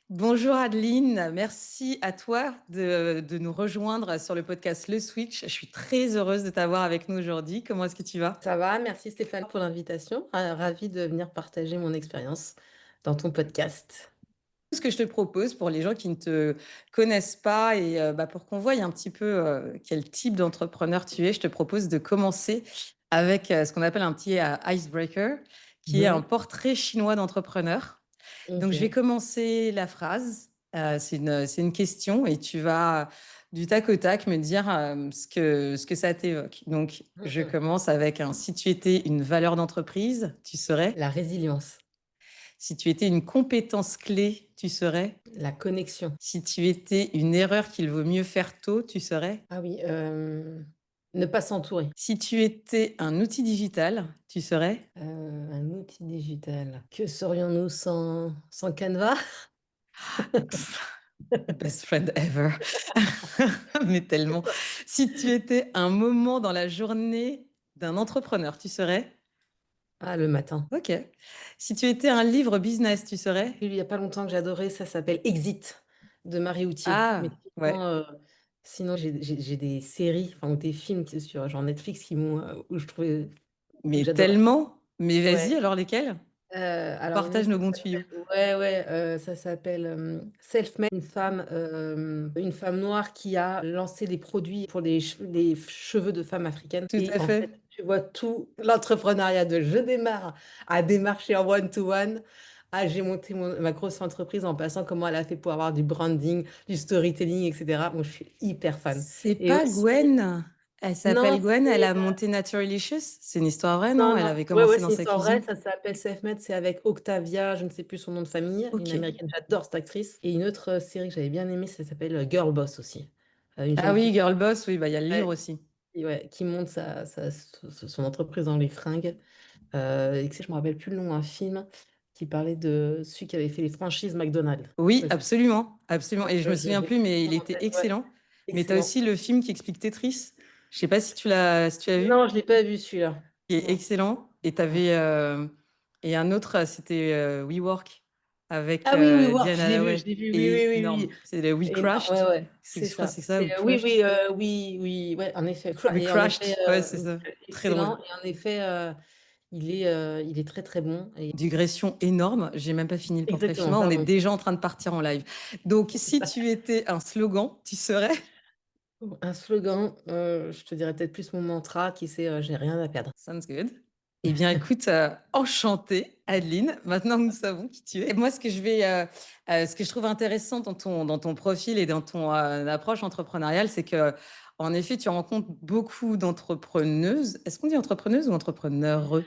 Bonjour Adeline, merci à toi de nous rejoindre sur le podcast Le Switch. Je suis très heureuse de t'avoir avec nous aujourd'hui. Comment est-ce que tu vas? Ça va, merci Stéphane pour l'invitation. Ravie de venir partager mon expérience dans ton podcast. Ce que je te propose pour les gens qui ne te connaissent pas et pour qu'on voie un petit peu quel type d'entrepreneur tu es, je te propose de commencer avec ce qu'on appelle un petit icebreaker, qui est un Mhm. portrait chinois d'entrepreneur. Donc, je vais Ok. commencer la phrase. C'est une question et tu vas du tac au tac me dire ce que ça t'évoque. Donc, je Mhm. commence avec un si tu étais une valeur d'entreprise, tu serais. La résilience, Si tu étais une compétence clé, tu serais. la connexion. Si tu étais une erreur qu'il vaut mieux faire tôt, tu serais. Ah oui, ne pas s'entourer. Si tu étais un outil digital, tu serais. Un outil digital. Que serions-nous sans Canva? Best friend ever. Mais tellement. Si tu étais un moment dans la journée d'un entrepreneur, tu serais. Ah, le matin. Ok. Si tu étais un livre business, tu serais. Il n'y a pas longtemps que j'adorais, ça s'appelle Exit de Marie Houtier. Mais Ah, sinon, ouais. j'ai des séries, enfin, ou des films sur genre Netflix où je trouvais que Mais j'adorais. tellement. Mais vas-y, Ouais. alors lesquels? Alors une, Partage ça nos bons tuyaux. s'appelle ouais, ouais, ça s'appelle Self-Made, une femme noire qui a lancé des produits pour les cheveux de femmes africaines. Tout Et à en fait, fait. tu vois tout l'entrepreneuriat de je démarre à démarcher en one-to-one, à j'ai monté ma grosse entreprise en passant comment elle a fait pour avoir du branding, du storytelling, etc. Moi, je suis hyper fan. C'est Et pas aussi, Gwen. Elle non, s'appelle Gwen, elle c'est a monté Naturalicious. C'est une histoire vraie, non? non, Elle non, avait ouais, ouais, commencé dans c'est une sa histoire vraie, cuisine. ça s'appelle Self-Made, c'est avec Octavia, je ne sais plus son nom de famille, une Ok. américaine, j'adore cette actrice. Et une autre série que j'avais bien aimée, ça s'appelle Girl Boss aussi. Une Ah jeune oui, fille Girl Boss, oui, il y a le livre ouais, aussi. qui monte son entreprise dans les fringues. Et que je me rappelle plus le nom, un film qui parlait de celui qui avait fait les franchises McDonald's. Oui, Ouais, absolument, absolument. Et je me souviens j'ai plus, plus mais le il nom en était tête. Ouais, excellent. Mais tu as excellent. aussi le film qui explique Tetris. Je sais pas si tu l'as vu, Non, je l'ai pas vu celui-là. qui est Non, excellent. Et non. et un autre, c'était WeWork avec Ah oui, oui, Work, Diane je Hathaway. l'ai vu, oui, oui, oui, Énorme. oui. C'est le We Et non, ouais, Crashed. ouais, c'est Je crois que ça. c'est ça, ou Oui, Crushed. oui, oui, oui, ouais, en effet. We Et en effet, Crashed, ouais, c'est ça. Très drôle. excellent. Et en effet, il est très, très bon. Et... Digression énorme. J'ai même pas fini le portrait Exactement, chinois. On est pardon. déjà en train de partir en live. Donc, si tu étais un slogan, tu serais. Un slogan, je te dirais peut-être plus mon mantra qui c'est j'ai rien à perdre. Sounds good. Eh bien, écoute, enchantée, Adeline. Maintenant que nous savons qui tu es. Et moi, ce que je trouve intéressant dans ton profil et dans ton approche entrepreneuriale, c'est que, en effet, tu rencontres beaucoup d'entrepreneuses. Est-ce qu'on dit entrepreneuse ou entrepreneureux?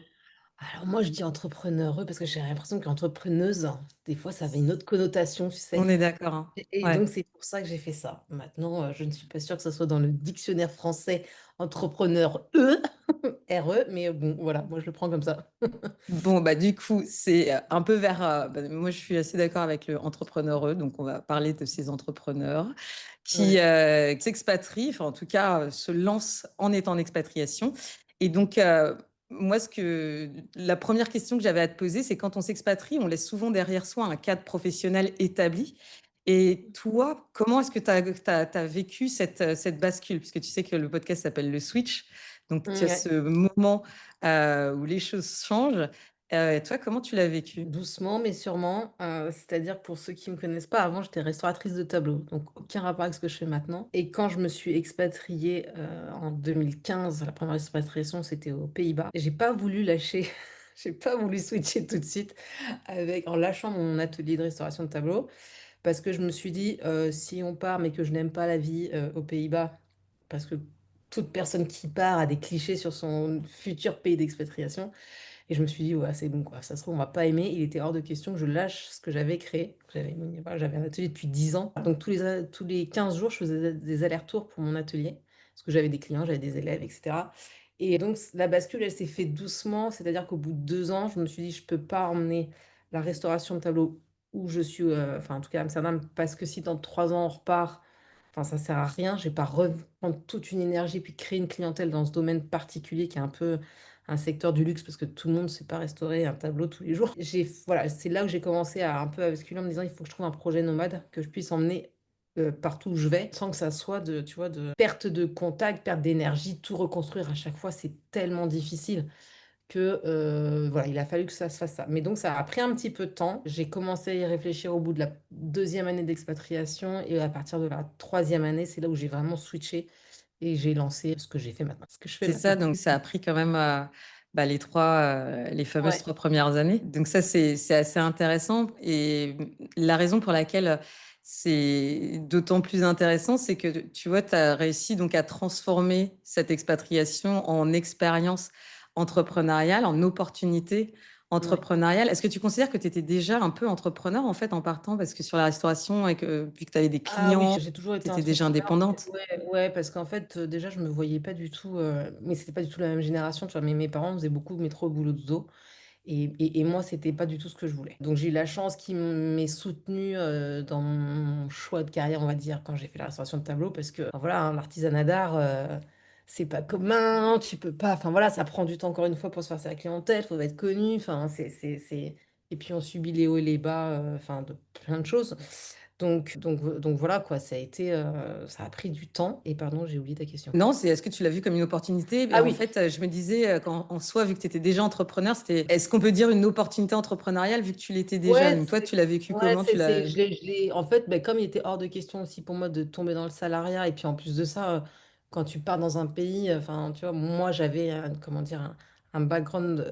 Alors moi, je dis entrepreneureux parce que j'ai l'impression qu'entrepreneuse, des fois, ça avait une autre connotation, tu On sais. est d'accord, hein. Et Ouais. donc, c'est pour ça que j'ai fait ça. Maintenant, je ne suis pas sûre que ce soit dans le dictionnaire français entrepreneur RE, mais bon, voilà, moi, je le prends comme ça. Bon, bah, du coup, c'est un peu moi, je suis assez d'accord avec le entrepreneureux, donc on va parler de ces entrepreneurs Ouais. qui s'expatrient, enfin, en tout cas, se lancent en étant en expatriation. Et donc, moi, la première question que j'avais à te poser, c'est quand on s'expatrie, on laisse souvent derrière soi un cadre professionnel établi. Et toi, comment est-ce que tu as vécu cette bascule? Puisque tu sais que le podcast s'appelle Le Switch. Donc, tu as Ouais. ce moment où les choses changent. Toi, comment tu l'as vécu? Doucement, mais sûrement. C'est-à-dire, pour ceux qui ne me connaissent pas, avant, j'étais restauratrice de tableau, donc aucun rapport avec ce que je fais maintenant. Et quand je me suis expatriée en 2015, la première expatriation, c'était aux Pays-Bas. Et j'ai pas voulu lâcher, j'ai pas voulu switcher tout de suite en lâchant mon atelier de restauration de tableau, parce que je me suis dit, si on part, mais que je n'aime pas la vie aux Pays-Bas, parce que toute personne qui part a des clichés sur son futur pays d'expatriation. Et je me suis dit, ouais, c'est bon, quoi. Ça se trouve, on va pas aimer. Il était hors de question que je lâche ce que j'avais créé. Voilà, j'avais un atelier depuis 10 ans. Donc, tous les 15 jours, je faisais des allers-retours pour mon atelier. Parce que j'avais des clients, j'avais des élèves, etc. Et donc, la bascule, elle s'est faite doucement. C'est-à-dire qu'au bout de 2 ans, je me suis dit, je peux pas emmener la restauration de tableau où je suis, enfin, en tout cas à Amsterdam, parce que si dans 3 ans, on repart, enfin, ça sert à rien. Je vais pas reprendre toute une énergie puis créer une clientèle dans ce domaine particulier qui est un secteur du luxe parce que tout le monde ne sait pas restaurer un tableau tous les jours. Voilà, c'est là où j'ai commencé à un peu à basculer en me disant il faut que je trouve un projet nomade que je puisse emmener partout où je vais sans que ça soit tu vois, de perte de contact, perte d'énergie, tout reconstruire à chaque fois, c'est tellement difficile que voilà, il a fallu que ça se fasse ça. Mais donc ça a pris un petit peu de temps. J'ai commencé à y réfléchir au bout de la deuxième année d'expatriation et à partir de la troisième année, c'est là où j'ai vraiment switché et j'ai lancé ce que j'ai fait maintenant, ce que je fais C'est ça, maintenant. donc ça a pris quand même bah, les fameuses Ouais. 3 premières années. Donc ça, c'est assez intéressant. Et la raison pour laquelle c'est d'autant plus intéressant, c'est que tu vois, tu as réussi donc à transformer cette expatriation en expérience entrepreneuriale, en opportunité Ouais. entrepreneuriale. Est-ce que tu considères que tu étais déjà un peu entrepreneur en fait en partant? Parce que sur la restauration, et que, vu que tu avais des Ah oui, clients, j'ai toujours tu été étais déjà entrepreneur. indépendante. Ouais, ouais, parce qu'en fait, déjà, je me voyais pas du tout, mais c'était pas du tout la même génération, tu vois, mais mes parents faisaient beaucoup de métro, boulot, dodo. Et moi, c'était pas du tout ce que je voulais. Donc j'ai eu la chance qu'il m'ait soutenue dans mon choix de carrière, on va dire, quand j'ai fait la restauration de tableau, parce que enfin, voilà, hein, l'artisanat d'art, c'est pas commun, tu peux pas. Enfin voilà, ça prend du temps encore une fois pour se faire sa clientèle, faut être connu. Enfin Et puis on subit les hauts et les bas, enfin de plein de choses. Donc voilà quoi, ça a pris du temps. Et pardon, j'ai oublié ta question. Non, c'est est-ce que tu l'as vu comme une opportunité? Et Ah en oui, fait, je me disais qu'en soi, vu que tu étais déjà entrepreneur, c'était est-ce qu'on peut dire une opportunité entrepreneuriale vu que tu l'étais déjà? ouais, Donc toi, tu l'as vécu ouais, comment? Tu l'as... en fait, ben, comme il était hors de question aussi pour moi de tomber dans le salariat, et puis en plus de ça, quand tu pars dans un pays, enfin, tu vois, moi j'avais, comment dire, un background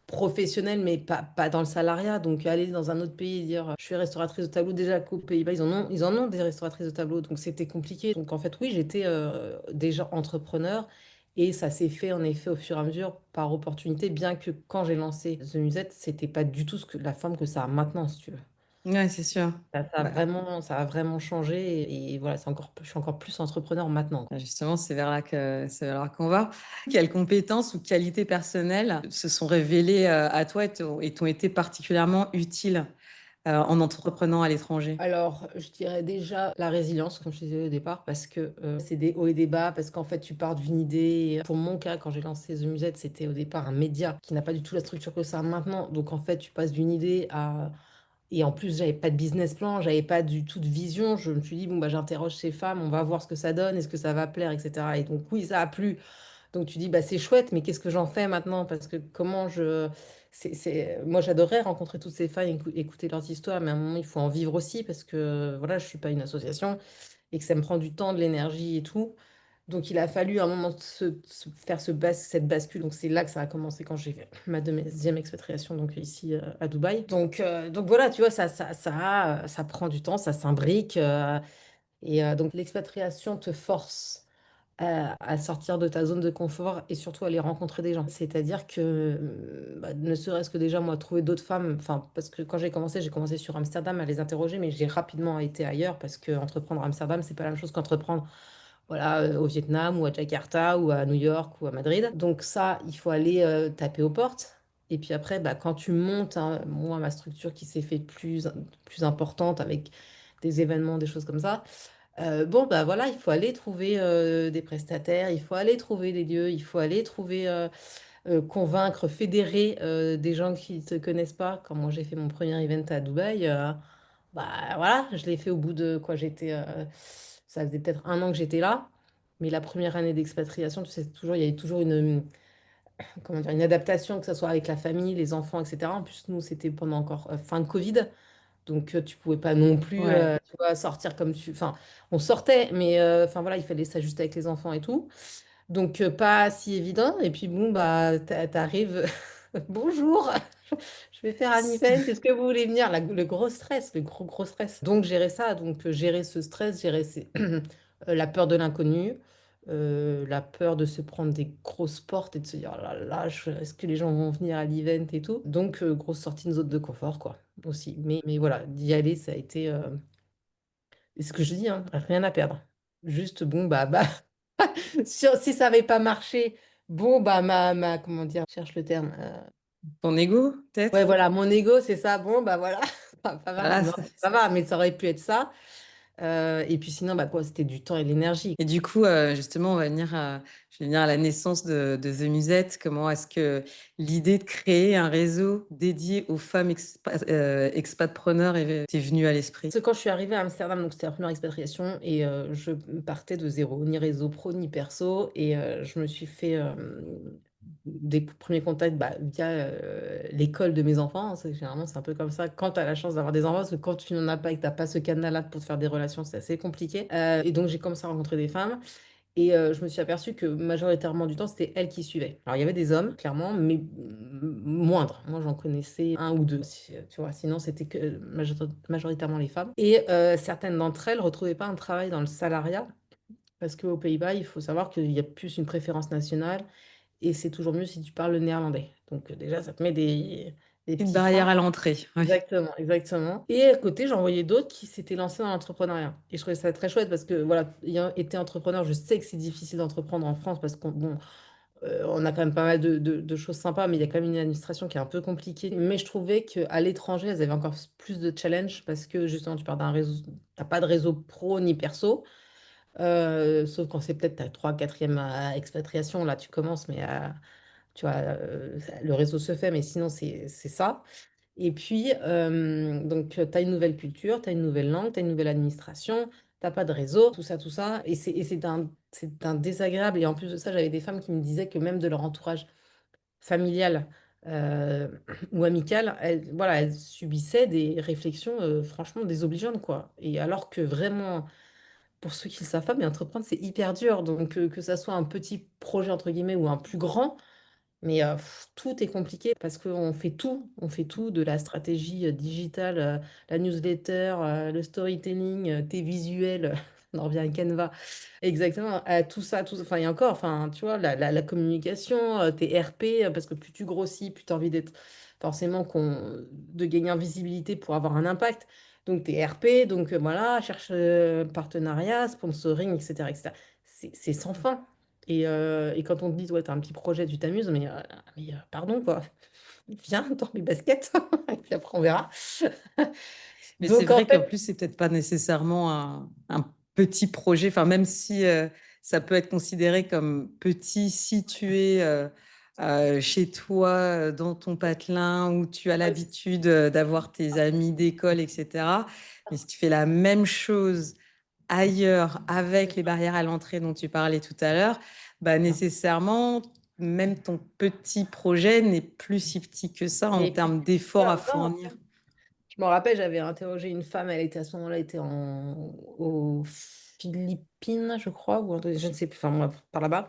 professionnel, mais pas dans le salariat, donc aller dans un autre pays et dire, je suis restauratrice de tableau, déjà qu'aux Pays-Bas, ils en ont des restauratrices de tableau, donc c'était compliqué. Donc en fait, oui, j'étais déjà entrepreneur. Et ça s'est fait en effet au fur et à mesure par opportunité, bien que quand j'ai lancé The Musette, c'était pas du tout la forme que ça a maintenant, si tu veux. Ouais, c'est sûr. Bah, Ça a vraiment changé et voilà, je suis encore plus entrepreneur maintenant. justement, c'est vers là qu'on va. Quelles compétences ou qualités personnelles se sont révélées à toi et t'ont été particulièrement utiles en entreprenant à l'étranger? Alors, je dirais déjà la résilience, comme je disais au départ, parce que c'est des hauts et des bas, parce qu'en fait, tu pars d'une idée. Pour mon cas, quand j'ai lancé The Musette, c'était au départ un média qui n'a pas du tout la structure que ça a maintenant. Donc, en fait, tu passes d'une idée à. Et en plus, j'avais pas de business plan, j'avais pas du tout de vision. Je me suis dit, bon, bah, j'interroge ces femmes, on va voir ce que ça donne, est-ce que ça va plaire, etc. Et donc, oui, ça a plu. Donc tu dis, bah, c'est chouette, mais qu'est-ce que j'en fais maintenant? Parce que comment je... Moi, j'adorerais rencontrer toutes ces femmes, écouter leurs histoires, mais à un moment, il faut en vivre aussi, parce que voilà, je suis pas une association et que ça me prend du temps, de l'énergie et tout. Donc il a fallu à un moment faire cette bascule. Donc c'est là que ça a commencé quand j'ai fait ma deuxième expatriation, donc ici à Dubaï. Donc voilà, tu vois, ça prend du temps, ça s'imbrique. Donc l'expatriation te force à sortir de ta zone de confort et surtout aller rencontrer des gens. C'est-à-dire que, bah, ne serait-ce que déjà, moi, trouver d'autres femmes, enfin, parce que quand j'ai commencé sur Amsterdam à les interroger, mais j'ai rapidement été ailleurs parce que entreprendre à Amsterdam, c'est pas la même chose qu'entreprendre voilà, au Vietnam ou à Jakarta ou à New York ou à Madrid. Donc ça, il faut aller taper aux portes. Et puis après, bah, quand tu montes, hein, moi, ma structure qui s'est fait plus importante avec des événements, des choses comme ça, bon, bah voilà, il faut aller trouver des prestataires, il faut aller trouver des lieux, il faut aller trouver, convaincre, fédérer des gens qui ne te connaissent pas. Quand moi j'ai fait mon premier event à Dubaï, bah voilà, je l'ai fait au bout de quoi ça faisait peut-être un an que j'étais là. Mais la première année d'expatriation, tu sais, il y avait toujours comment dire, une adaptation, que ce soit avec la famille, les enfants, etc. En plus, nous, c'était pendant encore fin de Covid. Donc, tu pouvais pas non plus Ouais. tu vois, sortir comme tu... Enfin, on sortait, mais enfin voilà, il fallait s'ajuster avec les enfants et tout. Donc, pas si évident. Et puis, bon, bah, t'arrives... Bonjour, je vais faire un event. Est-ce que vous voulez venir? Le gros stress, le gros, gros stress. Donc, gérer ça. Donc, gérer ce stress, la peur de l'inconnu, la peur de se prendre des grosses portes et de se dire, oh là là, est-ce que les gens vont venir à l'event et tout. Donc, grosse sortie de zone de confort, quoi, aussi. Mais voilà, d'y aller, ça a été, c'est ce que je dis, hein, rien à perdre. Juste, bon, bah, si ça n'avait pas marché, bon, bah, comment dire, je cherche le terme. Ton ego, Ouais, peut-être? voilà, mon ego, c'est ça. Bon, bah voilà, pas grave, Voilà, non, ça va, mais ça aurait pu être ça. Et puis sinon, bah quoi, c'était du temps et de l'énergie. Et du coup, justement, je vais venir à la naissance de The Musette. Comment est-ce que l'idée de créer un réseau dédié aux femmes expatpreneurs t'est venue à l'esprit? Parce que quand je suis arrivée à Amsterdam, donc c'était la première expatriation, et je partais de zéro, ni réseau pro, ni perso, et je me suis fait des premiers contacts bah, via l'école de mes enfants. Généralement, c'est un peu comme ça quand tu as la chance d'avoir des enfants, parce que quand tu n'en as pas et que tu n'as pas ce canal-là pour te faire des relations, c'est assez compliqué. Et donc, j'ai commencé à rencontrer des femmes. Et je me suis aperçue que majoritairement du temps, c'était elles qui suivaient. Alors, il y avait des hommes, clairement, mais moindres. Moi, j'en connaissais un ou deux, tu vois. Sinon, c'était que majoritairement les femmes. Et certaines d'entre elles ne retrouvaient pas un travail dans le salariat, parce qu'aux Pays-Bas, il faut savoir qu'il y a plus une préférence nationale, et c'est toujours mieux si tu parles le néerlandais. Donc, déjà, ça te met des Une petits barrière freins. à l'entrée. Oui. Exactement, exactement. Et à côté, j'en voyais d'autres qui s'étaient lancés dans l'entrepreneuriat. Et je trouvais ça très chouette parce que, voilà, ayant été entrepreneur, je sais que c'est difficile d'entreprendre en France parce qu'on bon, on a quand même pas mal de choses sympas, mais il y a quand même une administration qui est un peu compliquée. Mais je trouvais qu'à l'étranger, elles avaient encore plus de challenge parce que, justement, tu pars d'un réseau, t'as pas de réseau pro ni perso. Sauf quand c'est peut-être ta 3 quatrième expatriation, là, tu commences, mais tu vois, le réseau se fait, mais sinon, c'est ça. Et puis, donc, tu as une nouvelle culture, tu as une nouvelle langue, tu as une nouvelle administration, tu pas de réseau, tout ça. Et c'est un désagréable. Et en plus de ça, j'avais des femmes qui me disaient que même de leur entourage familial euh, ou amical, elles, voilà, elles subissaient des réflexions franchement désobligeantes, quoi. Et alors que vraiment, pour ceux qui ne le savent pas, mais entreprendre, c'est hyper dur. Donc, que ça soit un petit projet, entre guillemets, ou un plus grand, mais tout est compliqué parce qu'on fait tout. On fait tout, de la stratégie digitale, la newsletter, le storytelling, tes visuels, on en revient à Canva. Exactement, tout ça, tout, enfin, il y a encore, enfin, tu vois, la communication, tes RP, parce que plus tu grossis, plus tu as envie d'être forcément de gagner en visibilité pour avoir un impact. Donc, tes RP, donc voilà, cherche partenariat, sponsoring, etc., etc. C'est sans fin. Et quand on te dit, ouais, t'as un petit projet, tu t'amuses, mais pardon, quoi. Viens dans mes baskets, et puis après on verra. Mais c'est Donc en vrai qu'en fait, plus, c'est peut-être pas nécessairement un petit projet. Enfin, même si ça peut être considéré comme petit si tu es chez toi, dans ton patelin, où tu as l'habitude d'avoir tes amis d'école, etc. Mais si tu fais la même chose ailleurs avec les barrières à l'entrée dont tu parlais tout à l'heure, bah nécessairement, même ton petit projet n'est plus si petit que ça en et puis, termes d'efforts à non, fournir. je me rappelle, j'avais interrogé une femme, elle était à ce moment-là, elle était aux Philippines, je crois, ou je ne sais plus, enfin bref, par là-bas.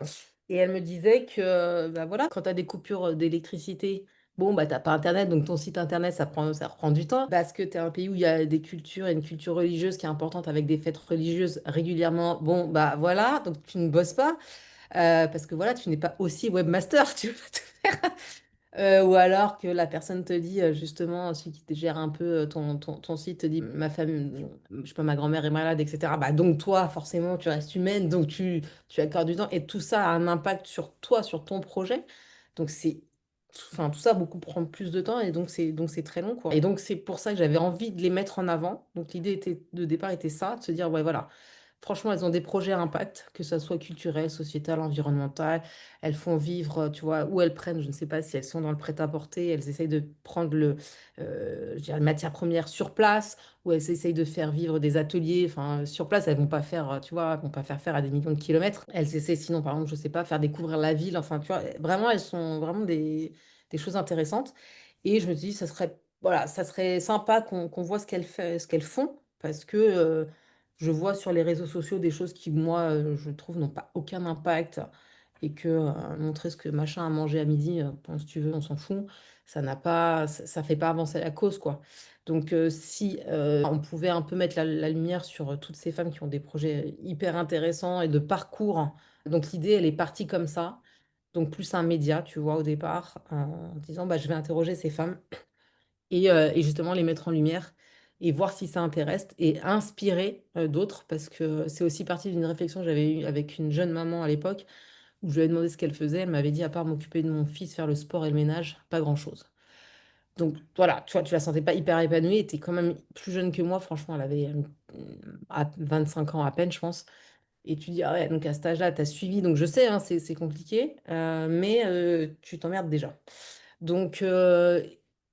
Et elle me disait que, bah voilà, quand tu as des coupures d'électricité, bon, bah t'as pas Internet, donc ton site Internet, ça reprend du temps. Parce que tu es un pays où il y a des cultures et une culture religieuse qui est importante avec des fêtes religieuses régulièrement. Bon, bah voilà, donc tu ne bosses pas. Parce que voilà, tu n'es pas aussi webmaster, tu peux pas tout faire. Ou alors que la personne te dit, justement, celui qui te gère un peu ton site te dit, ma famille, je sais pas, ma grand-mère est malade, etc. Bah, donc toi, forcément, tu restes humaine, donc tu accordes du temps, et tout ça a un impact sur toi, sur ton projet. Donc enfin, tout ça beaucoup prend plus de temps, et donc c'est très long, quoi. Et donc c'est pour ça que j'avais envie de les mettre en avant. Donc l'idée de départ était ça, de se dire, ouais, voilà. Franchement, elles ont des projets à impact, que ce soit culturel, sociétal, environnemental. Elles font vivre, tu vois, où elles prennent, je ne sais pas si elles sont dans le prêt-à-porter, elles essayent de prendre je dirais, la matière première sur place, ou elles essayent de faire vivre des ateliers, enfin, sur place, elles vont pas faire, tu vois, elles vont pas faire à des millions de kilomètres. Elles essaient sinon, par exemple, je sais pas, faire découvrir la ville, enfin, tu vois, vraiment, elles sont vraiment des choses intéressantes. Et je me dis, voilà, ça serait sympa qu'on voit ce qu'elles font, parce que je vois sur les réseaux sociaux des choses qui, moi, je trouve, n'ont pas aucun impact, et que montrer ce que machin a mangé à midi, bon, si tu veux, on s'en fout, ça fait pas avancer la cause, quoi. Donc, si on pouvait un peu mettre la lumière sur toutes ces femmes qui ont des projets hyper intéressants et de parcours. Donc, l'idée, elle est partie comme ça. Donc, plus un média, tu vois, au départ, en disant, bah, je vais interroger ces femmes, et justement les mettre en lumière et voir si ça intéresse et inspirer d'autres, parce que c'est aussi partie d'une réflexion que j'avais eue avec une jeune maman à l'époque, où je lui ai demandé ce qu'elle faisait. Elle m'avait dit, à part m'occuper de mon fils, faire le sport et le ménage, pas grand-chose. Donc voilà, tu vois, tu la sentais pas hyper épanouie, elle était quand même plus jeune que moi, franchement, elle avait à 25 ans à peine, je pense. Et tu dis, ah ouais, donc à cet âge-là, tu as suivi, donc je sais, hein, c'est compliqué, mais tu t'emmerdes déjà. Donc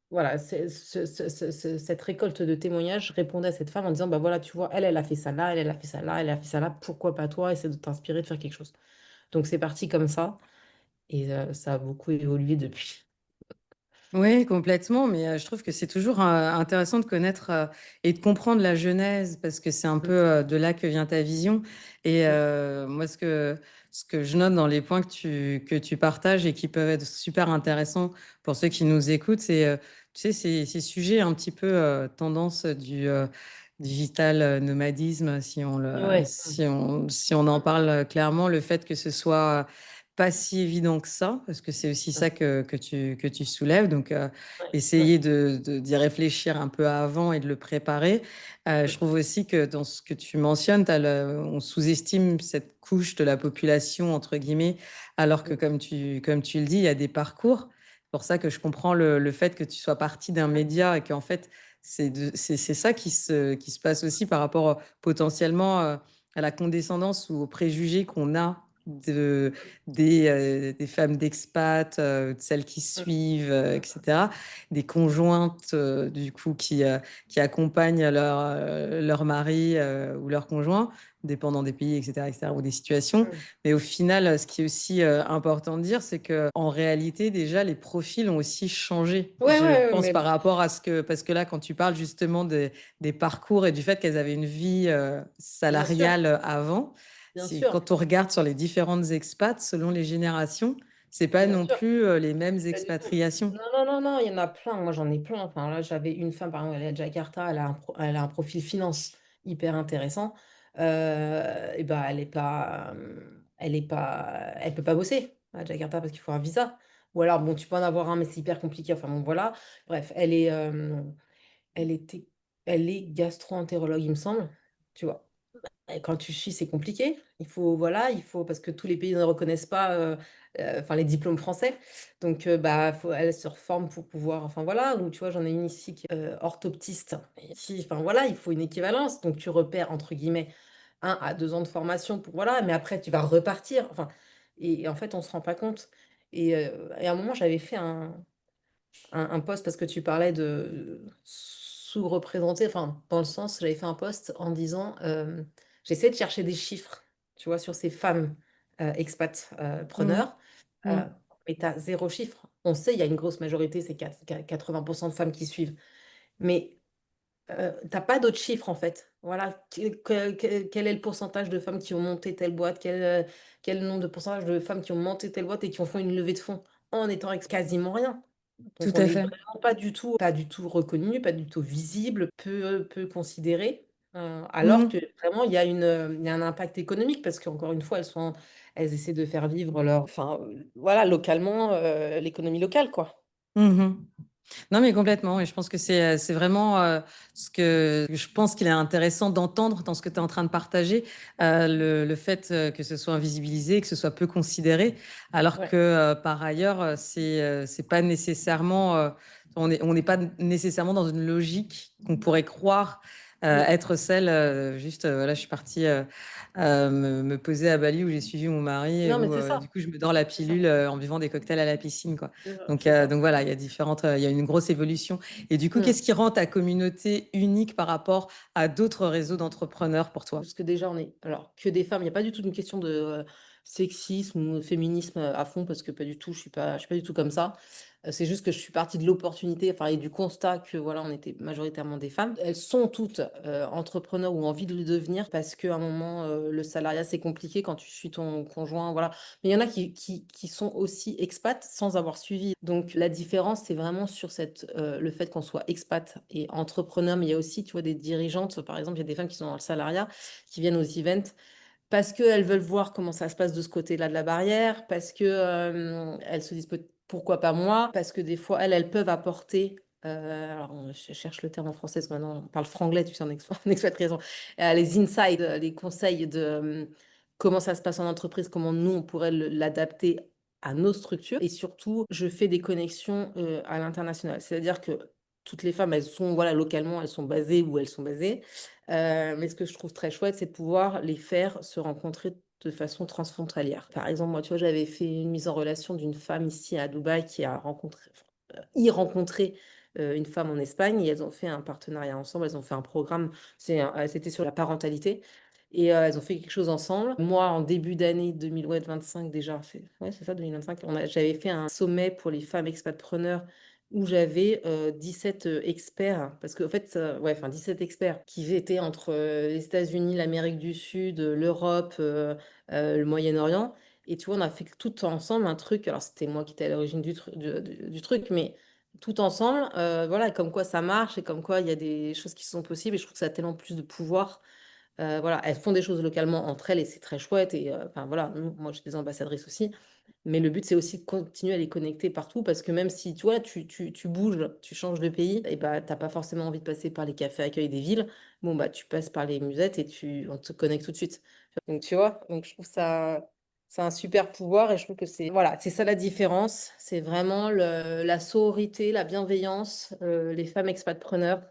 voilà, cette récolte de témoignages répondait à cette femme en disant, bah voilà, tu vois, elle a fait ça là, elle a fait ça là, elle a fait ça là, pourquoi pas toi, essaie de t'inspirer, de faire quelque chose. Donc c'est parti comme ça, et ça a beaucoup évolué depuis. Oui, complètement, mais je trouve que c'est toujours intéressant de connaître et de comprendre la genèse, parce que c'est un peu Mm, de là que vient ta vision. Et mm, moi, ce que je note dans les points que tu partages et qui peuvent être super intéressants pour ceux qui nous écoutent, c'est, tu sais, ces sujets un petit peu tendance du digital nomadisme, ouais. si on en parle clairement, le fait que ce soit pas si évident que ça, parce que c'est aussi ça que tu soulèves. Donc, Ouais, ouais, essayer d'y réfléchir un peu avant et de le préparer. Je mm, trouve aussi que dans ce que tu mentionnes, on sous-estime cette couche de la population, entre guillemets, alors que, mm, comme tu le dis, il y a des parcours. C'est pour ça que je comprends le fait que tu sois partie d'un média et qu'en fait, c'est ça qui se passe aussi par rapport potentiellement à la condescendance ou aux préjugés qu'on a des femmes d'expat, de celles qui mm, suivent, etc. Des conjointes, du coup, qui accompagnent leur mari ou leur conjoint, dépendant des pays, etc., etc., ou des situations. mm. Mais au final, ce qui est aussi important de dire, c'est que en réalité, déjà, les profils ont aussi changé. Ouais, Je ouais, ouais, pense mais par rapport à ce que, parce que là, quand tu parles justement des parcours et du fait qu'elles avaient une vie bien sûr, salariale avant, bien c'est sûr, quand on regarde sur les différentes expats, selon les générations, c'est pas bien non sûr. plus les mêmes Pas du tout. expatriations. Non, non, non, non, il y en a plein. Moi, j'en ai plein. Enfin, là, j'avais une femme, par exemple, elle est à Jakarta, elle a un profil finance hyper intéressant. Et ben, elle peut pas bosser à Jakarta parce qu'il faut un visa. Ou alors, bon, tu peux en avoir un, mais c'est hyper compliqué. Enfin, bon, voilà. Bref, elle était, elle est gastro-entérologue, il me semble. Tu vois. Et quand tu suis, c'est compliqué. Voilà, parce que tous les pays ne reconnaissent pas, enfin, les diplômes français. Donc, bah, elle se reforme pour pouvoir, enfin, voilà. Donc, tu vois, j'en ai une ici qui est orthoptiste. Et ici, enfin, voilà, il faut une équivalence. Donc, tu repères, entre guillemets, 1 à 2 ans de formation pour, voilà. Mais après, tu vas repartir. Enfin, et en fait, on se rend pas compte. Et à un moment, j'avais fait un post parce que tu parlais de sous-représenté, enfin, dans le sens, j'avais fait un post en disant, j'essaie de chercher des chiffres, tu vois, sur ces femmes expats Mhm. preneurs, euh, Mhm. mais tu as zéro chiffre. On sait, il y a une grosse majorité, c'est 80% de femmes qui suivent, mais t'as pas d'autres chiffres en fait. Voilà, quel est le pourcentage de femmes qui ont monté telle boîte, quel nombre de pourcentage de femmes qui ont monté telle boîte et qui ont fait une levée de fonds en étant quasiment rien. Tout Donc on à n'est fait. vraiment pas du tout reconnu, pas du tout visible, peu considéré, alors que Mhm. vraiment il y a un impact économique parce qu'encore une fois elles essaient de faire vivre enfin voilà localement l'économie locale quoi. Mhm. Non, mais complètement. Et je pense que c'est vraiment ce que je pense qu'il est intéressant d'entendre dans ce que tu es en train de partager, le fait que ce soit invisibilisé, que ce soit peu considéré, alors que Ouais. par ailleurs, c'est pas nécessairement, on n'est pas nécessairement dans une logique qu'on pourrait croire Mm. être celle, juste, voilà, je suis partie me poser à Bali où j'ai suivi mon mari et Non mais où, c'est ça, du coup, je me dors la c'est ça, pilule en buvant des cocktails à la piscine, quoi. c'est ça. Donc voilà, il y a il y a une grosse évolution. Et du coup, qu'est-ce Mm. qui rend ta communauté unique par rapport à d'autres réseaux d'entrepreneurs pour toi? Parce que déjà, on est alors que des femmes, il n'y a pas du tout une question de sexisme ou féminisme à fond, parce que pas du tout, je suis pas du tout comme ça. C'est juste que je suis partie de l'opportunité, enfin, et du constat que voilà, on était majoritairement des femmes. Elles sont toutes entrepreneurs ou ont envie de le devenir parce qu'à un moment, le salariat, c'est compliqué quand tu suis ton conjoint, voilà. Mais il y en a qui sont aussi expats sans avoir suivi. Donc la différence, c'est vraiment sur le fait qu'on soit expat et entrepreneur, mais il y a aussi, tu vois, des dirigeantes, par exemple, il y a des femmes qui sont dans le salariat qui viennent aux events parce qu'elles veulent voir comment ça se passe de ce côté-là de la barrière, parce que elles se disent pourquoi pas moi, parce que des fois elles peuvent apporter. Alors, je cherche le terme en français, parce que maintenant on parle franglais, tu sais, en expatriation. Les insights, les conseils de comment ça se passe en entreprise, comment nous on pourrait l'adapter à nos structures et surtout, je fais des connexions à l'international. C'est-à-dire que toutes les femmes, elles sont, voilà, localement, elles sont basées où elles sont basées. Mais ce que je trouve très chouette, c'est de pouvoir les faire se rencontrer de façon transfrontalière. Par exemple, moi, tu vois, j'avais fait une mise en relation d'une femme ici à Dubaï qui a rencontré une femme en Espagne et elles ont fait un partenariat ensemble, elles ont fait un programme, c'était sur la parentalité. Et elles ont fait quelque chose ensemble. Moi, en début d'année 2025 déjà, ouais, c'est ça, 2025, j'avais fait un sommet pour les femmes expatpreneurs où j'avais 17 experts, parce qu'en fait, ouais, enfin 17 experts qui étaient entre les États-Unis, l'Amérique du Sud, l'Europe, le Moyen-Orient. Et tu vois, on a fait tout ensemble un truc. Alors, c'était moi qui étais à l'origine du truc, mais tout ensemble, voilà, comme quoi ça marche et comme quoi il y a des choses qui sont possibles. Et je trouve que ça a tellement plus de pouvoir. Voilà, elles font des choses localement entre elles et c'est très chouette. Et enfin voilà, moi j'ai des ambassadrices aussi. Mais le but, c'est aussi de continuer à les connecter partout parce que même si tu vois, tu bouges, tu changes de pays, et bah t'as pas forcément envie de passer par les cafés accueil des villes. Bon, bah tu passes par les musettes et on te connecte tout de suite. Donc tu vois, donc je trouve ça, c'est un super pouvoir et je trouve que c'est voilà, c'est ça la différence. C'est vraiment la sororité, la bienveillance, les femmes expatpreneurs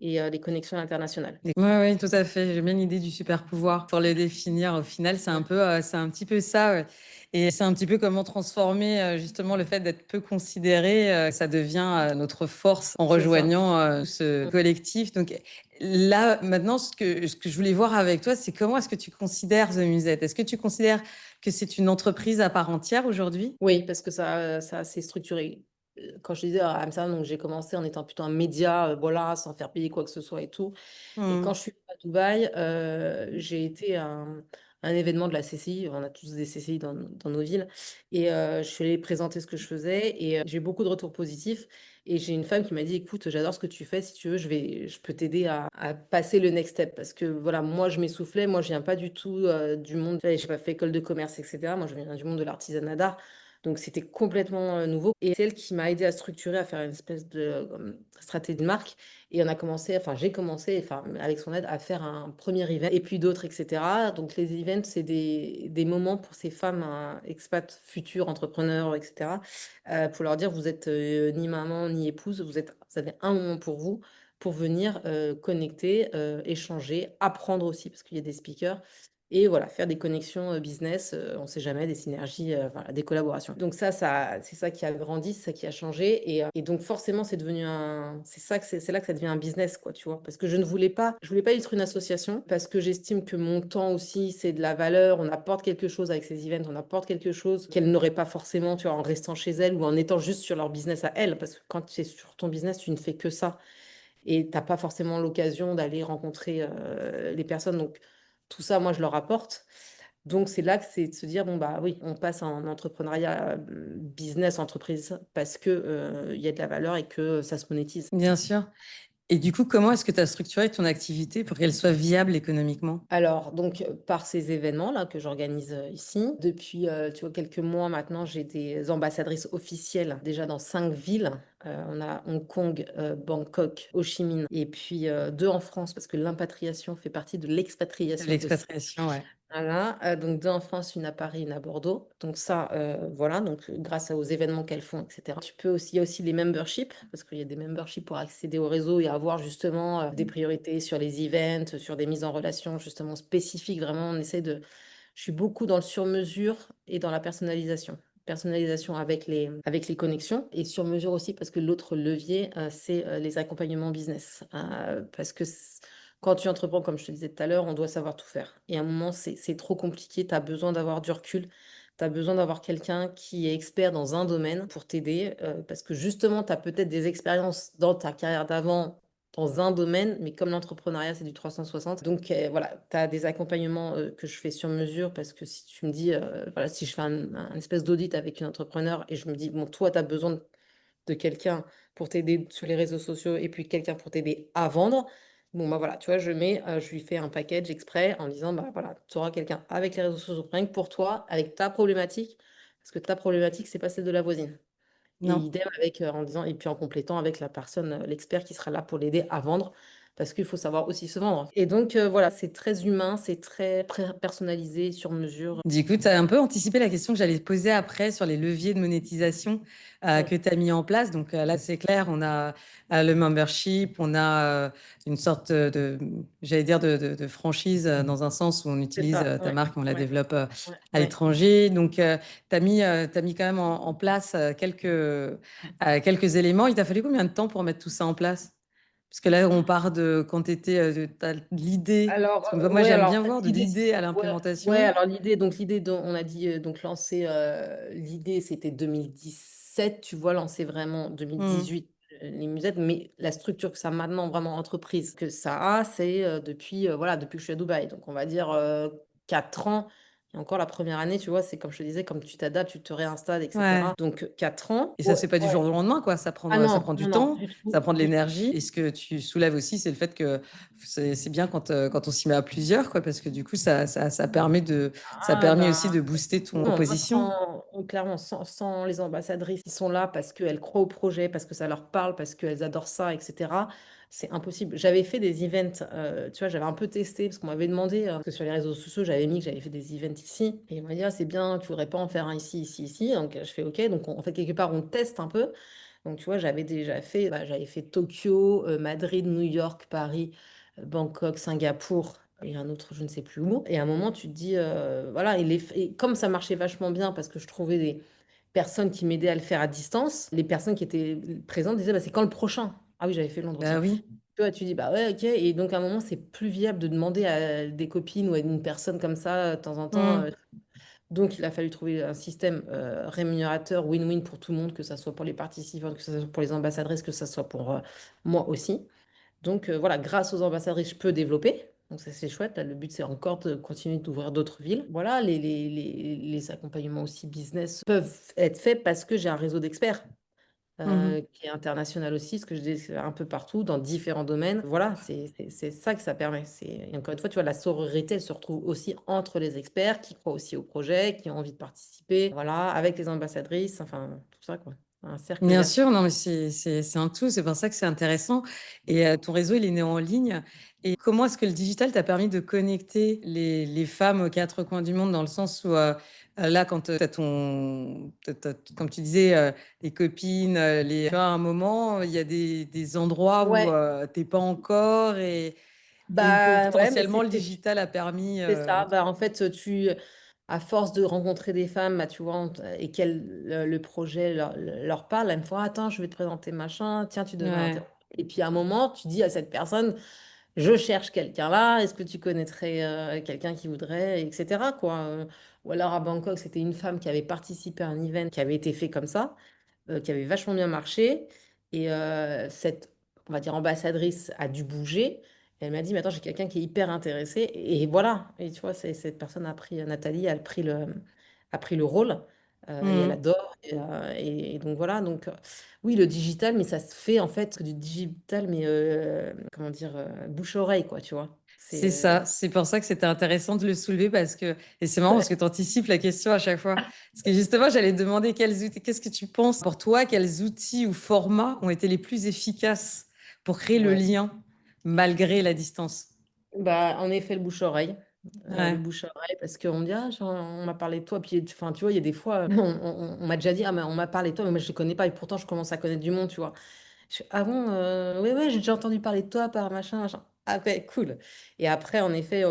et les connexions internationales. Oui, oui, tout à fait. J'aime bien l'idée du super pouvoir. Pour le définir, au final, c'est un petit peu ça. Ouais. Et c'est un petit peu comment transformer justement le fait d'être peu considéré, ça devient notre force en C'est ça. rejoignant ce collectif. Donc là, maintenant, ce que je voulais voir avec toi, c'est comment est-ce que tu considères The Musette? Est-ce que tu considères que c'est une entreprise à part entière aujourd'hui? Oui, parce que ça s'est structuré. Quand je disais à Amsterdam, donc j'ai commencé en étant plutôt un média, voilà, sans faire payer quoi que ce soit et tout. Et quand Hmm. je suis à Dubaï, j'ai été à un événement de la CCI. On a tous des CCI dans nos villes. Et je suis allée présenter ce que je faisais. Et j'ai eu beaucoup de retours positifs. Et j'ai une femme qui m'a dit, écoute, j'adore ce que tu fais. Si tu veux, je peux t'aider à passer le next step. Parce que voilà, moi, je m'essoufflais. Moi, je viens pas du tout du monde. J'ai pas fait école de commerce, etc. Moi, je viens du monde de l'artisanat d'art. Donc, c'était complètement nouveau. Et c'est elle qui m'a aidé à structurer, à faire une espèce de stratégie de marque. Et on a commencé, enfin j'ai commencé, enfin avec son aide, à faire un premier event et puis d'autres, etc. Donc les events, c'est des moments pour ces femmes expats, futures entrepreneurs, etc. Pour leur dire, vous êtes ni maman ni épouse, vous avez un moment pour vous pour venir connecter, échanger, apprendre aussi, parce qu'il y a des speakers. Et voilà, faire des connexions business, on ne sait jamais, des synergies, voilà, des collaborations. Donc c'est ça qui a grandi, c'est ça qui a changé. Et donc forcément, c'est devenu c'est là que ça devient un business, quoi, tu vois. Parce que je voulais pas être une association, parce que j'estime que mon temps aussi, c'est de la valeur. On apporte quelque chose avec ces events, on apporte quelque chose qu'elles n'auraient pas forcément, tu vois, en restant chez elles ou en étant juste sur leur business à elles. Parce que quand tu es sur ton business, tu ne fais que ça et t'as pas forcément l'occasion d'aller rencontrer les personnes. Donc tout ça, moi, je leur apporte. Donc c'est là que c'est de se dire, bon, bah oui, on passe en entrepreneuriat, business, entreprise, parce que il y a de la valeur et que ça se monétise. Bien sûr. Et du coup, comment est-ce que tu as structuré ton activité pour qu'elle soit viable économiquement? Alors, donc, par ces événements-là que j'organise ici, depuis tu vois, quelques mois maintenant, j'ai des ambassadrices officielles déjà dans 5 villes. On a Hong Kong, Bangkok, Ho Chi Minh, et puis 2 en France, parce que l'impatriation fait partie de De l'expatriation aussi. l'expatriation, ouais. Voilà, donc 2 en France, une à Paris, une à Bordeaux. Donc ça, voilà, donc grâce aux événements qu'elles font, etc. Tu peux aussi, il y a aussi les memberships, parce qu'il y a des memberships pour accéder au réseau et avoir justement des priorités sur les events, sur des mises en relation justement spécifiques. Vraiment, je suis beaucoup dans le sur-mesure et dans la personnalisation. Personnalisation avec les connexions et sur mesure aussi parce que l'autre levier, c'est les accompagnements business. Parce que quand tu entreprends, comme je te disais tout à l'heure, on doit savoir tout faire. Et à un moment, c'est trop compliqué, tu as besoin d'avoir du recul, tu as besoin d'avoir quelqu'un qui est expert dans un domaine pour t'aider, parce que justement, tu as peut-être des expériences dans ta carrière d'avant dans un domaine, mais comme l'entrepreneuriat, c'est du 360. Donc voilà, tu as des accompagnements que je fais sur mesure, parce que si tu me dis, voilà, si je fais un espèce d'audit avec une entrepreneur et je me dis, bon, toi, tu as besoin de quelqu'un pour t'aider sur les réseaux sociaux et puis quelqu'un pour t'aider à vendre. Bon, bah voilà, tu vois, je lui fais un package exprès en disant, bah voilà, tu auras quelqu'un avec les réseaux sociaux rien que pour toi, avec ta problématique, parce que ta problématique, c'est pas celle de la voisine. Et Non. idem avec, en disant, et puis en complétant avec la personne, l'expert qui sera là pour l'aider à vendre. parce qu'il faut savoir aussi se vendre. Et donc, voilà, c'est très humain, c'est très personnalisé, sur mesure. Du coup, tu as un peu anticipé la question que j'allais te poser après sur les leviers de monétisation Ouais. que tu as mis en place. Donc là, c'est clair, on a le membership, on a une sorte j'allais dire, de franchise dans un sens où on C'est utilise ça, ta ouais, marque et on la ouais, développe ouais, à ouais. l'étranger. Donc, tu as mis quand même en place quelques éléments. Il t'a fallu combien de temps pour mettre tout ça en place? Parce que là, on part de quand tu étais, l'idée. Alors, Parce que moi, ouais, j'aime alors bien en fait, voir de l'idée, l'idée à ouais, ouais, l'implémentation. alors l'idée dont on a dit, donc lancer, l'idée c'était 2017, tu vois, lancer vraiment Hmm. 2018 les musettes, mais la structure que ça a maintenant, vraiment entreprise que ça a, c'est depuis, voilà, depuis que je suis à Dubaï. Donc on va dire 4 ans. Et encore la première année, tu vois, c'est comme je te disais, comme tu t'adaptes, tu te réinstalles, Ouais. etc. Donc 4 ans. Et ça, Ouais, c'est pas du ouais. jour au lendemain, quoi. Ah Ça non, prend non, du non, temps, du ça tout, prend de du tout. l'énergie. Et ce que tu soulèves aussi, c'est le fait que c'est bien quand on s'y met à plusieurs, quoi, parce que du coup, ça Ah permet aussi bah de booster ton non, moi proposition. clairement sans les ambassadrices qui sont là parce qu'elles croient au projet, parce que ça leur parle, parce qu'elles adorent ça, etc. C'est impossible. J'avais fait des events, tu vois, j'avais un peu testé parce qu'on m'avait demandé, parce que sur les réseaux sociaux, j'avais mis que j'avais fait des events ici. Et on m'a dit, ah, c'est bien, tu voudrais pas en faire un ici, ici, ici. Donc je fais OK. Donc en fait, quelque part, on teste un peu. Donc tu vois, j'avais déjà fait, bah, j'avais fait Tokyo, Madrid, New York, Paris, Bangkok, Singapour et un autre, je ne sais plus où. Et à un moment, tu te dis, voilà, et comme ça marchait vachement bien parce que je trouvais des personnes qui m'aidaient à le faire à distance, les personnes qui étaient présentes disaient, bah, c'est quand le prochain? Ah oui, j'avais fait Londres aussi. Bah oui. Tu vois, tu dis, bah ouais, ok. Et donc à un moment, c'est plus viable de demander à des copines ou à une personne comme ça, de temps en temps. Hmm. Donc il a fallu trouver un système rémunérateur win-win pour tout le monde, que ce soit pour les participants, que ce soit pour les ambassadrices, que ce soit pour moi aussi. Donc voilà, grâce aux ambassadrices, je peux développer. Donc ça, c'est chouette. Là, le but, c'est encore de continuer d'ouvrir d'autres villes. Voilà, les accompagnements aussi business peuvent être faits parce que j'ai un réseau d'experts Mhm. qui est international aussi, ce que je dis un peu partout, dans différents domaines. Voilà, c'est ça que ça permet. Et encore une fois, tu vois, la sororité, elle se retrouve aussi entre les experts qui croient aussi au projet, qui ont envie de participer. Voilà, avec les ambassadrices, enfin, tout ça, quoi. Un cercle Bien vertueux. sûr, non, mais c'est un tout, c'est pour ça que c'est intéressant. Et ton réseau, il est né en ligne. Et comment est-ce que le digital t'a permis de connecter les femmes aux quatre coins du monde dans le sens où là, quand tu as comme tu disais, les copines, tu vois, à un moment, il y a des endroits où Ouais, t'es pas encore et où bah ouais, mais potentiellement le digital a permis. c'est ça. Bah, en fait, à force de rencontrer des femmes, bah, tu vois, et qu'elles, le projet leur parle, elles me font, attends, je vais te présenter machin, tiens, tu devrais Ouais. interroger. Et puis à un moment, tu dis à cette personne, je cherche quelqu'un là, est-ce que tu connaîtrais quelqu'un qui voudrait, etc. quoi. Ou alors à Bangkok, c'était une femme qui avait participé à un event qui avait été fait comme ça, qui avait vachement bien marché. Et cette, on va dire, ambassadrice a dû bouger. Elle m'a dit, mais attends, j'ai quelqu'un qui est hyper intéressé. Et voilà. Et tu vois, cette personne a pris, Nathalie, a pris le rôle. Et elle Mhm. adore. Et donc voilà. Donc oui, le digital, mais ça se fait en fait du digital, mais comment dire, bouche-oreille, quoi, tu vois. C'est ça, c'est pour ça que c'était intéressant de le soulever et c'est marrant parce que tu anticipes la question à chaque fois. Parce que justement, j'allais te demander quels outils, qu'est-ce que tu penses pour toi, quels outils ou formats ont été les plus efficaces pour créer le Ouais. lien malgré la distance? Bah, en effet, le bouche-oreille. Le Ouais. bouche-oreille, parce qu'on me dit, ah, on m'a parlé de toi. Puis, enfin, tu vois, il y a des fois, on m'a déjà dit, ah, mais on m'a parlé de toi, mais moi, je ne connais pas. Et pourtant, je commence à connaître du monde, tu vois. Ah bon, ouais, ouais, j'ai déjà entendu parler de toi par machin, machin. Ah, ouais, cool. Et après, en effet,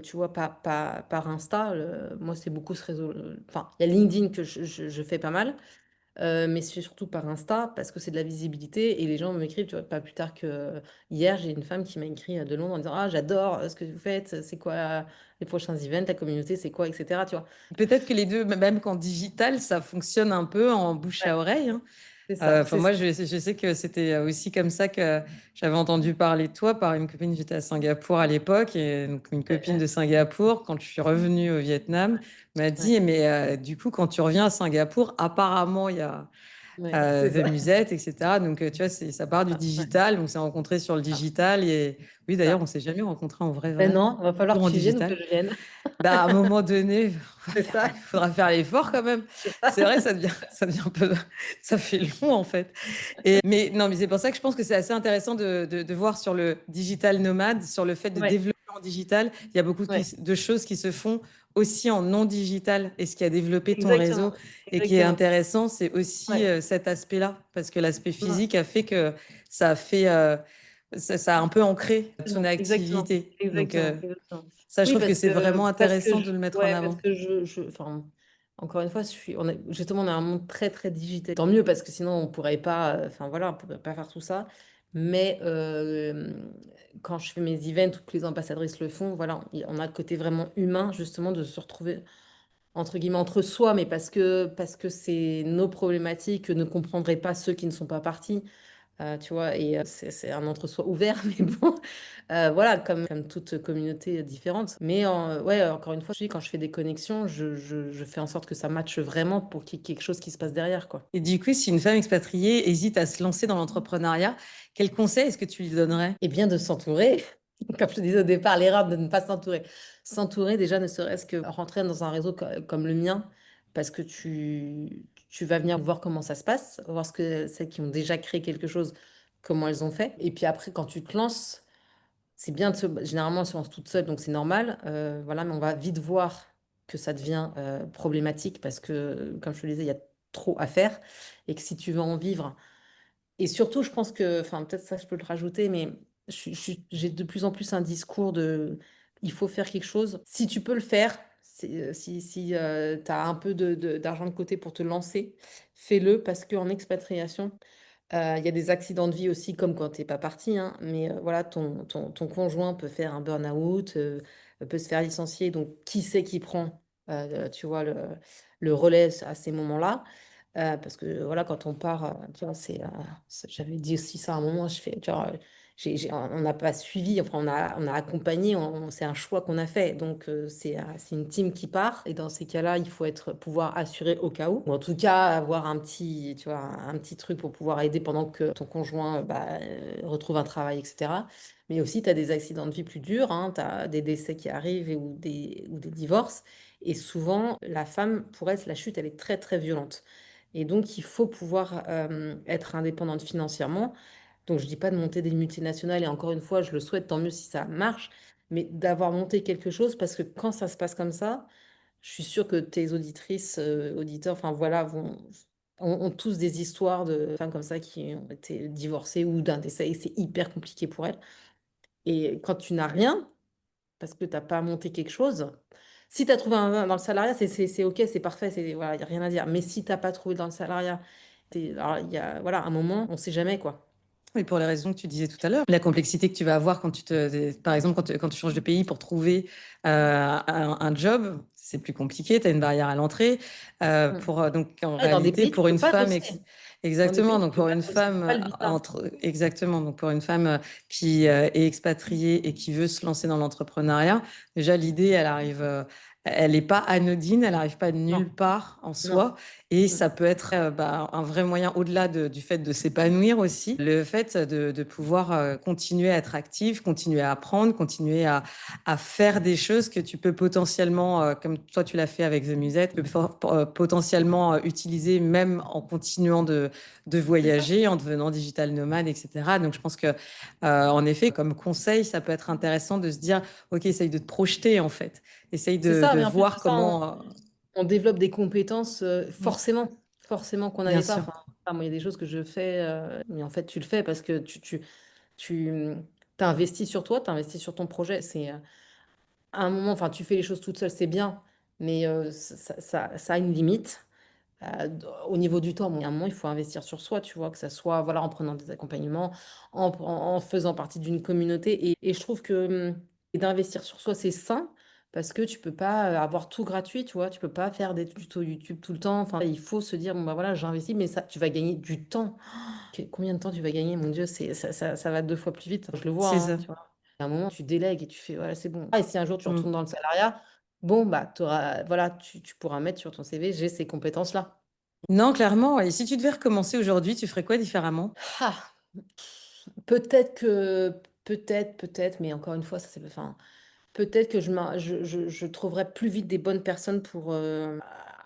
tu vois, par Insta, moi, c'est beaucoup ce réseau. Enfin, il y a LinkedIn que je fais pas mal. Mais c'est surtout par Insta parce que c'est de la visibilité et les gens m'écrivent, tu vois, pas plus tard que hier, j'ai une femme qui m'a écrit de Londres en disant, ah, j'adore ce que vous faites, c'est quoi les prochains events, ta communauté, c'est quoi, etc. Tu vois. Peut-être que les deux, même qu'en digital, ça fonctionne un peu en bouche Ouais, à oreille, hein. c'est ça, Enfin, c'est ça. moi, je sais que c'était aussi comme ça que j'avais entendu parler de toi par une copine. J'étais à Singapour à l'époque et donc une Ouais, copine de Singapour, quand je suis revenue au Vietnam, m'a ouais, dit, mais du coup, quand tu reviens à Singapour, apparemment, il y a Ouais, c'est The ça. Musette, etc. Donc, tu vois, ça part du Ouais. digital. Donc, c'est rencontré sur le Ah, digital. Et oui, d'ailleurs, ça. on s'est jamais rencontrés en vrai, Ben vrai. non, va falloir Toujours que en tu viennes ou que digital. je vienne. Bah, à un moment donné, C'est ça. il faudra faire l'effort quand même. C'est ça. C'est vrai, ça devient un peu, ça fait long en fait. Mais non, mais c'est pour ça que je pense que c'est assez intéressant de voir sur le digital nomade, sur le fait de Ouais, développer en digital. Il y a beaucoup ouais, de choses qui se font aussi en non digital. Et ce qui a développé ton réseau exactement, et qui est exactement. intéressant, c'est aussi Ouais, cet aspect-là. Parce que l'aspect ouais, physique a fait que ça a fait, ça a un peu ancré ton exactement, activité. Donc, exactement, exactement. ça, je Oui, trouve que c'est vraiment parce que intéressant de le mettre en ouais, parce avant. que enfin, encore une fois, justement, on a un monde très, très digital. Tant mieux, parce que sinon, on pourrait pas, enfin voilà, on pourrait pas faire tout ça. Mais quand je fais mes events, toutes les ambassadrices le font, voilà, on a le côté vraiment humain, justement, de se retrouver entre guillemets entre soi, mais parce que c'est nos problématiques que ne comprendraient pas ceux qui ne sont pas partis, tu vois, et c'est un entre-soi ouvert, mais bon, voilà, comme toute communauté différente. Mais ouais, encore une fois, je dis, quand je fais des connexions, je fais en sorte que ça matche vraiment pour qu'il y ait quelque chose qui se passe derrière, quoi. Et du coup, si une femme expatriée hésite à se lancer dans l'entrepreneuriat, quel conseil est-ce que tu lui donnerais? Et bien de s'entourer, comme je te disais au départ, l'erreur de ne pas s'entourer. S'entourer déjà, ne serait-ce que rentrer dans un réseau comme le mien, parce que tu vas venir voir comment ça se passe, voir ce que celles qui ont déjà créé quelque chose, comment elles ont fait. Et puis après, quand tu te lances, c'est bien de généralement, on se lance toute seule, donc c'est normal. Voilà, mais on va vite voir que ça devient problématique parce que, comme je te le disais, il y a trop à faire et que si tu veux en vivre, et surtout, je pense que, enfin, peut-être ça, je peux le rajouter, mais j'ai de plus en plus un discours de il faut faire quelque chose. Si tu peux le faire, si tu as un peu d'argent de côté pour te lancer, fais-le parce qu'en expatriation, il y a des accidents de vie aussi, comme quand tu n'es pas parti, hein, mais voilà, ton conjoint peut faire un burn-out, peut se faire licencier, donc qui c'est qui prend, tu vois, le relais à ces moments-là? Parce que voilà, quand on part, tu vois, j'avais dit aussi ça à un moment, je fais, tu vois, on n'a pas suivi, enfin, on a accompagné, c'est un choix qu'on a fait. Donc, c'est une team qui part. Et dans ces cas-là, il faut pouvoir assurer au cas où. Ou en tout cas, avoir un petit, tu vois, un petit truc pour pouvoir aider pendant que ton conjoint bah, retrouve un travail, etc. Mais aussi, tu as des accidents de vie plus durs, hein, tu as des décès qui arrivent ou des divorces. Et souvent, la femme, pour elle, la chute, elle est très, très violente. Et donc, il faut pouvoir être indépendante financièrement. Donc, je dis pas de monter des multinationales, et encore une fois, je le souhaite, tant mieux si ça marche, mais d'avoir monté quelque chose, parce que quand ça se passe comme ça, je suis sûre que tes auditrices, auditeurs, enfin voilà, ont tous des histoires de femmes comme ça qui ont été divorcées ou d'un décès, et c'est hyper compliqué pour elles. Et quand tu n'as rien, parce que tu n'as pas monté quelque chose, si tu as trouvé dans le salariat, c'est OK, c'est parfait, voilà, il n'y a rien à dire. Mais si tu n'as pas trouvé dans le salariat, alors, il y a, voilà, un moment, on ne sait jamais, quoi. Oui, pour les raisons que tu disais tout à l'heure, la complexité que tu vas avoir par exemple, quand tu changes de pays pour trouver un job, c'est plus compliqué, tu as une barrière à l'entrée. Mm. Donc, en Ouais, dans des réalité, pays, tu pour peux une pas femme, bosser. Dans des exactement, pays, tu donc peux pour pas une bosser, tu femme pas le visa. exactement, donc pour une femme qui est expatriée et qui veut se lancer dans l'entrepreneuriat, déjà l'idée, elle arrive, elle n'est pas anodine, elle arrive pas de Non, nulle part en non. soi. Et Mm. ça peut être un vrai moyen, au-delà du fait de s'épanouir aussi, le fait de pouvoir continuer à être active, continuer à apprendre, continuer à faire des choses que tu peux potentiellement, comme toi tu l'as fait avec The Musette, tu peux potentiellement utiliser même en continuant de C'est ça. voyager, en devenant digital nomade, etc. Donc je pense que, en effet, comme conseil, ça peut être intéressant de se dire, OK, essaye de te projeter en fait. Essaye C'est de ça, mais en plus de voir ça, comment... on développe des compétences mm, forcément qu'on bien n'avait pas. sûr. Enfin, moi, il y a des choses que je fais, mais en fait, tu le fais parce que tu t'as investi sur toi, tu investi sur ton projet. À un moment, enfin, tu fais les choses toute seule, c'est bien, mais ça a une limite. Au niveau du temps, bon, il y a un moment, il faut investir sur soi, tu vois, que ça soit voilà, en prenant des accompagnements, en faisant partie d'une communauté. Et je trouve que d'investir sur soi, c'est sain parce que tu peux pas avoir tout gratuit, tu vois, tu peux pas faire des tutos YouTube tout le temps. Enfin, il faut se dire, bon, bah voilà, j'investis, mais ça, tu vas gagner du temps. Combien de temps tu vas gagner? Mon Dieu, ça va deux fois plus vite. Je le vois, C'est hein, ça. tu vois. À un moment, tu délègues et tu fais, voilà, c'est bon. Ah, et si un jour tu Mm. retournes dans le salariat, bon, bah, voilà, tu pourras mettre sur ton CV, j'ai ces compétences-là. Non, clairement. Et si tu devais recommencer aujourd'hui, tu ferais quoi différemment? Ah, peut-être que, peut-être, mais encore une fois, ça c'est, enfin, peut-être que je trouverais plus vite des bonnes personnes pour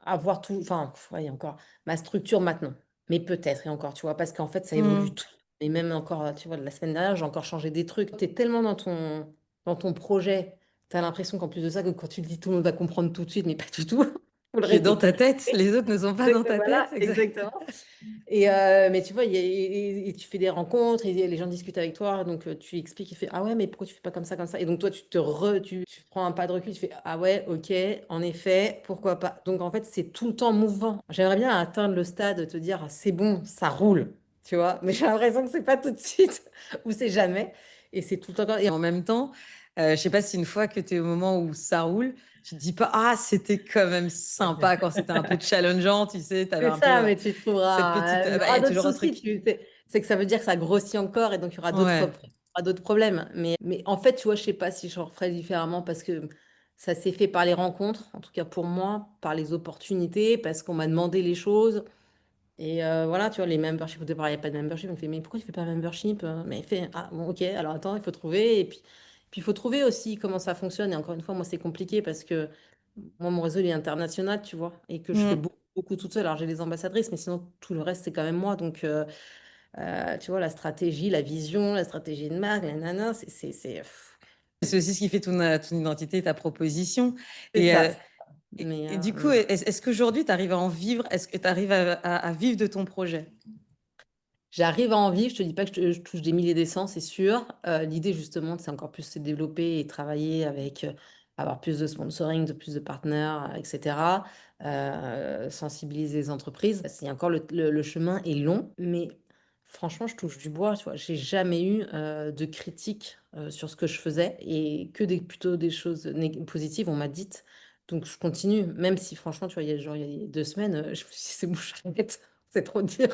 avoir tout, enfin, ouais, encore ma structure maintenant. Mais peut-être, et encore, tu vois, parce qu'en fait, ça évolue Hmm. tout. Et même encore, tu vois, la semaine dernière, j'ai encore changé des trucs. Tu es tellement dans ton projet, tu as l'impression qu'en plus de ça, que quand tu le dis, tout le monde va comprendre tout de suite, mais pas du tout. Faut le Qui est dans ta répéter. tête. Les autres ne sont pas dans ta tête. Voilà, Exact. exactement. Mais tu vois, et tu fais des rencontres et les gens discutent avec toi, donc tu expliques, il fait ah ouais, mais pourquoi tu fais pas comme ça, comme ça? Et donc toi, tu prends un pas de recul, tu fais ah ouais, ok, en effet, pourquoi pas? Donc en fait, c'est tout le temps mouvant. J'aimerais bien atteindre le stade de te dire ah, c'est bon, ça roule, tu vois, mais j'ai l'impression que c'est pas tout de suite ou c'est jamais. Et c'est tout le temps. Et en même temps, je sais pas si une fois que tu es au moment où ça roule, tu te dis pas, ah, c'était quand même sympa quand c'était un peu challengeant, tu sais, tu avais C'est un peu ça, mais tu cette trouveras. petite. Il y Bah, il y aura a d'autres toujours un soucis. truc. C'est que ça veut dire que ça grossit encore et donc il y aura Ouais. d'autres problèmes. Mais en fait, tu vois, je sais pas si je referais différemment parce que ça s'est fait par les rencontres, en tout cas pour moi, par les opportunités, parce qu'on m'a demandé les choses. Et voilà, tu vois, les memberships, au départ, il n'y a pas de membership. On me fait, mais pourquoi tu fais pas un membership? Mais il fait, ah bon, ok, alors attends, il faut trouver. Puis il faut trouver aussi comment ça fonctionne. Et encore une fois, moi, c'est compliqué parce que moi, mon réseau, il est international, tu vois, et que je fais Mm. beaucoup toute seule. Alors, j'ai les ambassadrices, mais sinon, tout le reste, c'est quand même moi. Donc, tu vois, la stratégie, la vision, la stratégie de marque, la nana, pff, C'est aussi ce qui fait ton identité et ta proposition. c'est Et, ça. euh, et du coup, Mais voilà. est-ce qu'aujourd'hui, tu arrives à en vivre? Est-ce que tu arrives à vivre de ton projet? J'arrive à en vivre, je te dis pas que je touche des milliers et c'est sûr. L'idée justement, c'est encore plus se développer et travailler avec, avoir plus de sponsoring, de plus de partenaires, etc. Sensibiliser les entreprises. C'est encore le chemin est long, mais franchement, je touche du bois. Tu vois, j'ai jamais eu de critiques sur ce que je faisais et que plutôt des choses positives, on m'a dites. Donc je continue, même si franchement, tu vois, il y a 2 semaines, je me suis dit, c'est bon, j'arrête, c'est trop dur.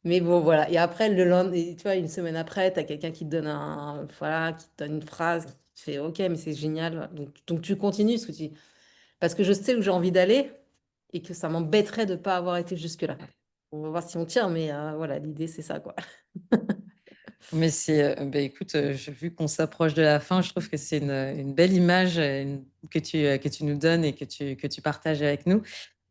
Mais bon, voilà. Et après, tu vois, une semaine après, tu as quelqu'un qui te donne voilà, qui te donne une phrase, qui te fait OK, mais c'est génial. Donc tu continues parce que je sais où j'ai envie d'aller et que ça m'embêterait de ne pas avoir été jusque-là. On va voir si on tient, mais voilà, l'idée, c'est ça, quoi. Mais bah, écoute, vu qu'on s'approche de la fin, je trouve que c'est une belle image que tu nous donnes et que tu partages avec nous.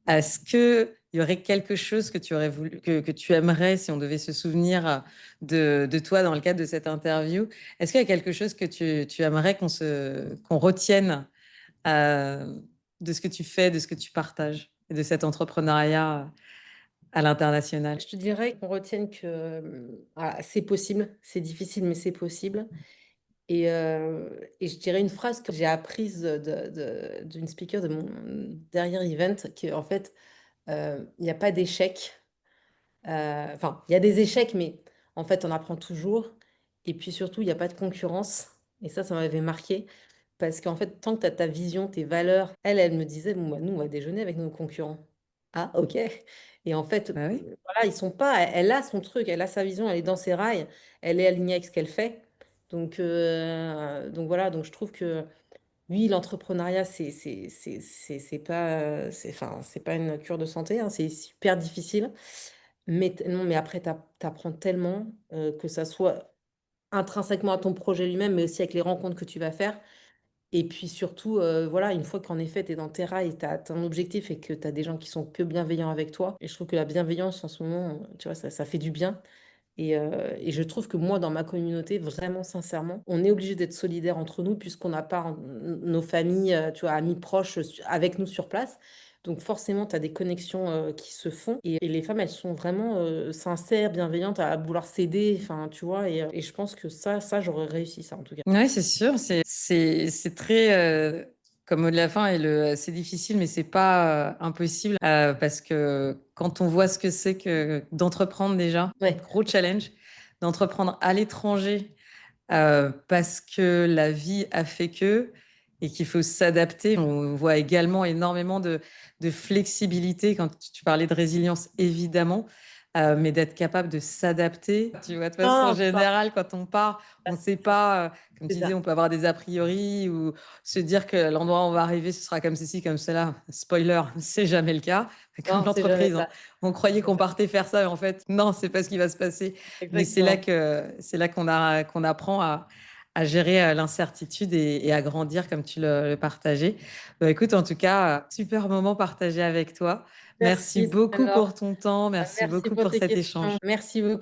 Est-ce qu'il y aurait quelque chose que tu aurais voulu, que tu aimerais, si on devait se souvenir de toi dans le cadre de cette interview? Est-ce qu'il y a quelque chose que tu aimerais qu'on retienne euh, de ce que tu fais, de ce que tu partages et de cet entrepreneuriat à l'international? Je te dirais qu'on retienne que c'est possible, c'est difficile, mais c'est possible. Et je dirais une phrase que j'ai apprise d'une speaker de mon dernier event, qui en fait, il n'y a pas d'échec. Enfin, il y a des échecs, mais en fait, on apprend toujours. Et puis surtout, il n'y a pas de concurrence. Et ça m'avait marqué. Parce qu'en fait, tant que tu as ta vision, tes valeurs, elle me disait, bon, bah, nous, on va déjeuner avec nos concurrents. Ah, ok. Et en fait, Bah oui. voilà, ils sont pas. Elle a son truc, elle a sa vision, elle est dans ses rails, elle est alignée avec ce qu'elle fait. Donc voilà, donc je trouve que oui, l'entrepreneuriat, c'est pas, enfin, c'est pas une cure de santé, hein, c'est super difficile. Non, mais après, tu apprends tellement que ça soit intrinsèquement à ton projet lui-même, mais aussi avec les rencontres que tu vas faire. Et puis surtout, voilà, une fois qu'en effet, tu es dans tes rails, tu as ton objectif et que tu as des gens qui sont que bienveillants avec toi. Et je trouve que la bienveillance en ce moment, tu vois, ça fait du bien. Et je trouve que moi, dans ma communauté, vraiment sincèrement, on est obligé d'être solidaires entre nous puisqu'on n'a pas nos familles, tu vois, amis proches avec nous sur place. Donc forcément, tu as des connexions qui se font. Et les femmes, elles sont vraiment sincères, bienveillantes, à vouloir s'aider, enfin, tu vois. Et je pense que ça, j'aurais réussi ça en tout cas. Ouais, c'est sûr. C'est très, comme mot de la fin, c'est difficile, mais c'est pas impossible parce que quand on voit ce que c'est que d'entreprendre déjà, Ouais, gros challenge, d'entreprendre à l'étranger parce que la vie a fait que et qu'il faut s'adapter. On voit également énormément de flexibilité quand tu parlais de résilience, évidemment. mais d'être capable de s'adapter. Tu vois, de façon Non, ça, générale, quand on part, on ne sait pas, comme c'est tu disais, ça. on peut avoir des a priori ou se dire que l'endroit où on va arriver, ce sera comme ceci, comme cela. Spoiler, c'est jamais le cas. Comme Non, c'est jamais l'entreprise, hein. ça. On croyait C'est qu'on ça. partait faire ça, et en fait, non, c'est pas ce qui va se passer. Mais Exactement. c'est là qu'on apprend à gérer l'incertitude et à grandir comme tu le partageais. Bah, écoute, en tout cas, super moment partagé avec toi. Merci Merci, c'est très beaucoup gentil. pour ton temps. Merci Merci beaucoup pour pour tes cet questions. échange. Merci beaucoup.